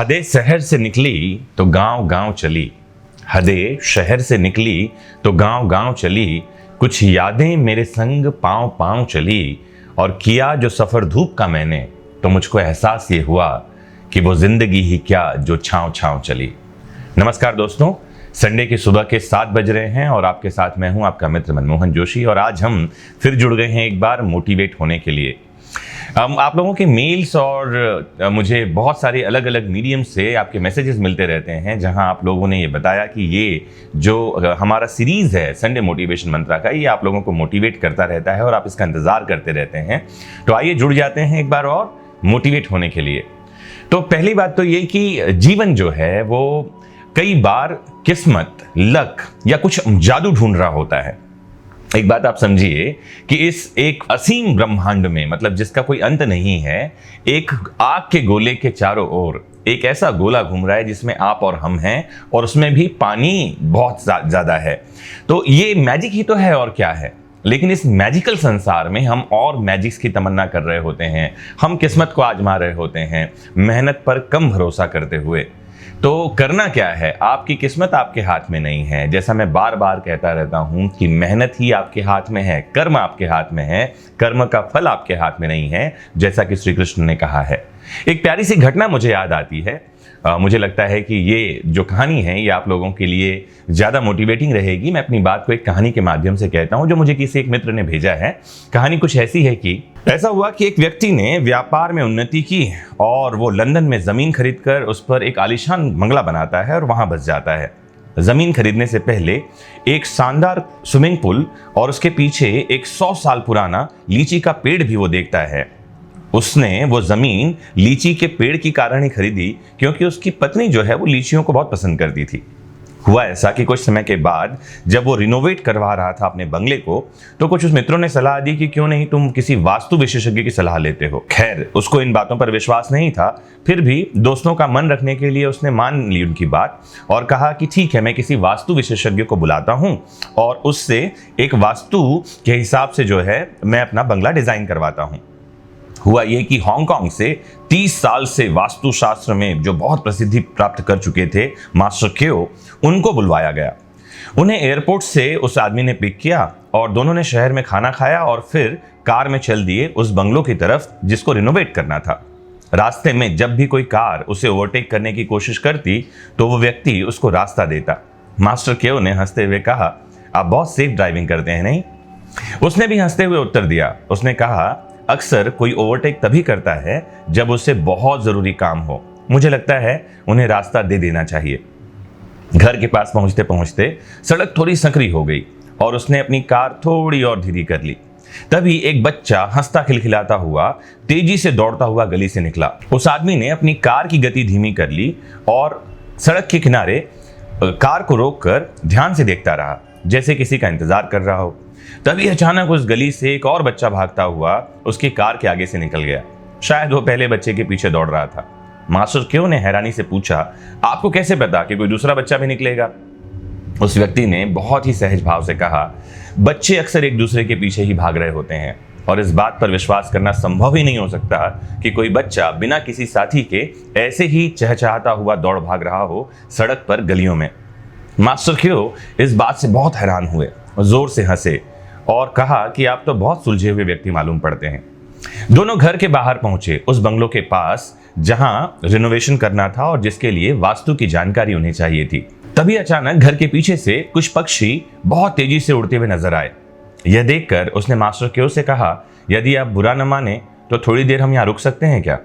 हदे शहर से निकली तो गांव गांव चली। हदे शहर से निकली तो गांव गांव चली। कुछ यादें मेरे संग पांव पांव चली। और किया जो सफर धूप का मैंने, तो मुझको एहसास ये हुआ कि वो जिंदगी ही क्या जो छांव छांव चली। नमस्कार दोस्तों, संडे की सुबह के 7 बज रहे हैं और आपके साथ मैं हूं आपका मित्र मनमोहन जोशी। और आज हम फिर जुड़ गए हैं एक बार मोटिवेट होने के लिए। आप लोगों के मेल्स और मुझे बहुत सारे अलग अलग मीडियम से आपके मैसेजेस मिलते रहते हैं, जहां आप लोगों ने ये बताया कि ये जो हमारा सीरीज़ है संडे मोटिवेशन मंत्रा का, ये आप लोगों को मोटिवेट करता रहता है और आप इसका इंतज़ार करते रहते हैं। तो आइए जुड़ जाते हैं एक बार और मोटिवेट होने के लिए। तो पहली बात तो ये कि जीवन जो है वो कई बार किस्मत, लक या कुछ जादू ढूंढ रहा होता है। एक बात आप समझिए कि इस एक असीम ब्रह्मांड में, मतलब जिसका कोई अंत नहीं है, एक आग के गोले के चारों ओर एक ऐसा गोला घूम रहा है जिसमें आप और हम हैं, और उसमें भी पानी बहुत ज्यादा है। तो ये मैजिक ही तो है, और क्या है। लेकिन इस मैजिकल संसार में हम और मैजिक्स की तमन्ना कर रहे होते हैं, हम किस्मत को आजमा रहे होते हैं, मेहनत पर कम भरोसा करते हुए। तो करना क्या है, आपकी किस्मत आपके हाथ में नहीं है। जैसा मैं बार बार कहता रहता हूं कि मेहनत ही आपके हाथ में है, कर्म आपके हाथ में है, कर्म का फल आपके हाथ में नहीं है, जैसा कि श्री कृष्ण ने कहा है। एक प्यारी सी घटना मुझे याद आती है। मुझे लगता है कि ये जो कहानी है ये आप लोगों के लिए ज़्यादा मोटिवेटिंग रहेगी। मैं अपनी बात को एक कहानी के माध्यम से कहता हूँ, जो मुझे किसी एक मित्र ने भेजा है। कहानी कुछ ऐसी है कि ऐसा हुआ कि एक व्यक्ति ने व्यापार में उन्नति की और वो लंदन में ज़मीन खरीदकर उस पर एक आलीशान बंगला बनाता है और वहाँ बस जाता है। ज़मीन खरीदने से पहले एक शानदार स्विमिंग पूल और उसके पीछे एक 100 साल पुराना लीची का पेड़ भी वो देखता है। उसने वो ज़मीन लीची के पेड़ की कारण ही खरीदी, क्योंकि उसकी पत्नी जो है वो लीचियों को बहुत पसंद करती थी। हुआ ऐसा कि कुछ समय के बाद जब वो रिनोवेट करवा रहा था अपने बंगले को, तो कुछ उस मित्रों ने सलाह दी कि क्यों नहीं तुम किसी वास्तु विशेषज्ञ की सलाह लेते हो। खैर, उसको इन बातों पर विश्वास नहीं था, फिर भी दोस्तों का मन रखने के लिए उसने मान ली उनकी बात और कहा कि ठीक है, मैं किसी वास्तु विशेषज्ञ को बुलाता हूँ और उससे एक वास्तु के हिसाब से जो है मैं अपना बंगला डिजाइन करवाता हूँ। हुआ ये कि हांगकांग से 30 साल से वास्तुशास्त्र में जो बहुत प्रसिद्धि प्राप्त कर चुके थे मास्टर क्यो, उनको बुलवाया गया। उन्हें एयरपोर्ट से उस आदमी ने पिक किया और दोनों ने शहर में खाना खाया और फिर कार में चल दिए उस बंगलों की तरफ जिसको रिनोवेट करना था। रास्ते में जब भी कोई कार उसे ओवरटेक करने की कोशिश करती तो वो व्यक्ति उसको रास्ता देता। मास्टर क्यो ने हंसते हुए कहा, आप बहुत सेफ ड्राइविंग करते हैं नहीं? उसने भी हंसते हुए उत्तर दिया। उसने कहा, अक्सर कोई ओवरटेक तभी करता है जब उससे बहुत ज़रूरी काम हो। मुझे लगता है उन्हें रास्ता दे देना चाहिए। घर के पास पहुंचते पहुंचते सड़क थोड़ी संकरी हो गई और उसने अपनी कार थोड़ी और धीमी कर ली। तभी एक बच्चा हंसता खिलखिलाता हुआ तेजी से दौड़ता हुआ गली से निकला। उस आदमी ने अपनी कार की गति धीमी कर ली और सड़क के किनारे कार को रोककर ध्यान से देखता रहा, जैसे किसी का इंतजार कर रहा हो। तभी अचानक उस गली से एक और बच्चा भागता हुआ उसकी कार के आगे से निकल गया। शायद वो पहले बच्चे के पीछे दौड़ रहा था। मास्टर क्यों ने हैरानी से पूछा, आपको कैसे पता कि कोई दूसरा बच्चा भी निकलेगा? उस व्यक्ति ने बहुत ही सहज भाव से कहा, बच्चे अक्सर एक दूसरे के पीछे ही भाग रहे होते हैं और इस बात पर विश्वास करना संभव ही नहीं हो सकता कि कोई बच्चा बिना किसी साथी के ऐसे ही चहचहाता हुआ दौड़ भाग रहा हो सड़क पर गलियों में। मास्टर क्यों इस बात से बहुत हैरान हुए और जोर से हंसे और कहा कि आप तो बहुत सुलझे हुए व्यक्ति मालूम पड़ते हैं। दोनों घर के बाहर पहुंचे, उस बंगलों के पास जहां रिनोवेशन करना था और जिसके लिए वास्तु की जानकारी उन्हें चाहिए थी। तभी अचानक घर के पीछे से कुछ पक्षी बहुत तेजी से उड़ते हुए नजर आए। यह देखकर उसने मास्टर क्यो से कहा, यदि आप बुरा न माने तो थोड़ी देर हम यहाँ रुक सकते हैं क्या?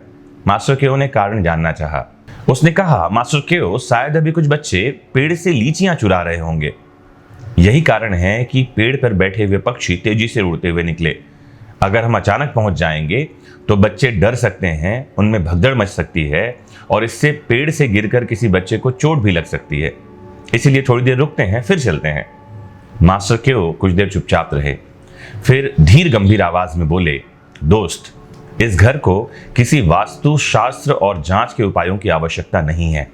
मास्टर क्यो ने कारण जानना चाहा। उसने कहा, मास्टर क्यो, शायद अभी कुछ बच्चे पेड़ से लीचियां चुरा रहे होंगे। यही कारण है कि पेड़ पर बैठे हुए पक्षी तेजी से उड़ते हुए निकले। अगर हम अचानक पहुंच जाएंगे तो बच्चे डर सकते हैं, उनमें भगदड़ मच सकती है और इससे पेड़ से गिरकर किसी बच्चे को चोट भी लग सकती है। इसीलिए थोड़ी देर रुकते हैं, फिर चलते हैं। मास्टर क्यों कुछ देर चुपचाप रहे, फिर धीर गंभीर आवाज में बोले, दोस्त, इस घर को किसी वास्तु शास्त्र और जांच के उपायों की आवश्यकता नहीं है।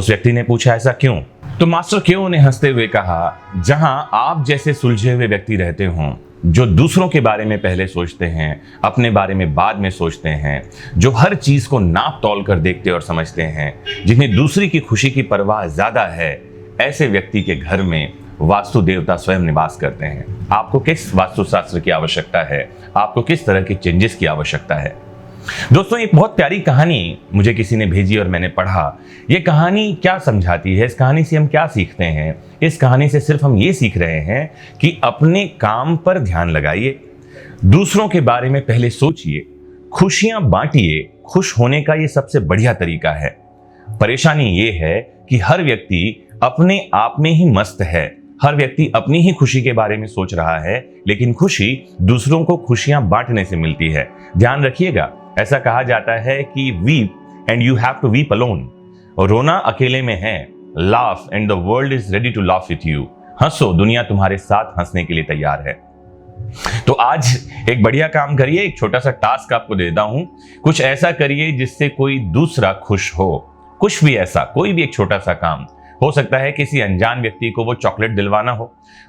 उस व्यक्ति ने पूछा, ऐसा क्यों? तो मास्टर क्यों ने हंसते हुए कहा, जहां आप जैसे सुलझे हुए व्यक्ति रहते हों, जो दूसरों के बारे में पहले सोचते हैं, अपने बारे में बाद में सोचते हैं, जो हर चीज को नाप तौल कर देखते और समझते हैं, जिन्हें दूसरी की खुशी की परवाह ज्यादा है, ऐसे व्यक्ति के घर में वास्तु देवता स्वयं निवास करते हैं। आपको किस वास्तुशास्त्र की आवश्यकता है? आपको किस तरह के चेंजेस की आवश्यकता है? दोस्तों, एक बहुत प्यारी कहानी मुझे किसी ने भेजी और मैंने पढ़ा। ये कहानी क्या समझाती है? इस कहानी से हम क्या सीखते हैं? इस कहानी से सिर्फ हम ये सीख रहे हैं कि अपने काम पर ध्यान लगाइए, दूसरों के बारे में पहले सोचिए, खुशियां बांटिए। खुश होने का ये सबसे बढ़िया तरीका है। परेशानी ये है कि हर व्यक्ति अपने आप में ही मस्त है, हर व्यक्ति अपनी ही खुशी के बारे में सोच रहा है, लेकिन खुशी दूसरों को खुशियां बांटने से मिलती है। ध्यान रखिएगा, ऐसा कहा जाता है कि weep and you have to weep alone. रोना अकेले में है, laugh and the world is ready to laugh with you. हंसो, दुनिया तुम्हारे साथ हंसने के लिए तैयार है। तो आज एक बढ़िया काम करिए, एक छोटा सा टास्क आपको देता हूं। कुछ ऐसा करिए जिससे कोई दूसरा खुश हो। कुछ भी ऐसा, कोई भी एक छोटा सा काम हो सकता है। किसी अनजान व्यक्ति को वो चॉकलेट दिलवाना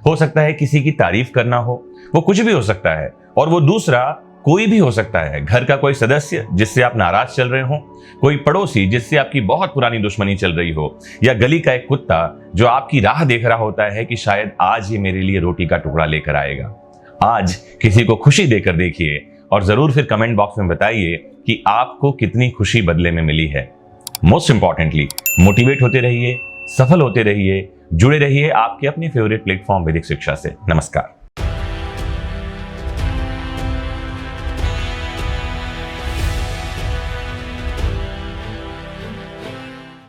हो सकता है किसी की तारीफ करना हो, वो कुछ भी हो सकता है। और वो दूसरा कोई भी हो सकता है, घर का कोई सदस्य जिससे आप नाराज चल रहे हो, कोई पड़ोसी जिससे आपकी बहुत पुरानी दुश्मनी चल रही हो, या गली का एक कुत्ता जो आपकी राह देख रहा होता है कि शायद आज ये मेरे लिए रोटी का टुकड़ा लेकर आएगा। आज किसी को खुशी देकर देखिए और जरूर फिर कमेंट बॉक्स में बताइए कि आपको कितनी खुशी बदले में मिली है। मोस्ट इंपॉर्टेंटली, मोटिवेट होते रहिए, सफल होते रहिए, जुड़े रहिए आपके अपने फेवरेट प्लेटफॉर्म वैदिक शिक्षा से। नमस्कार।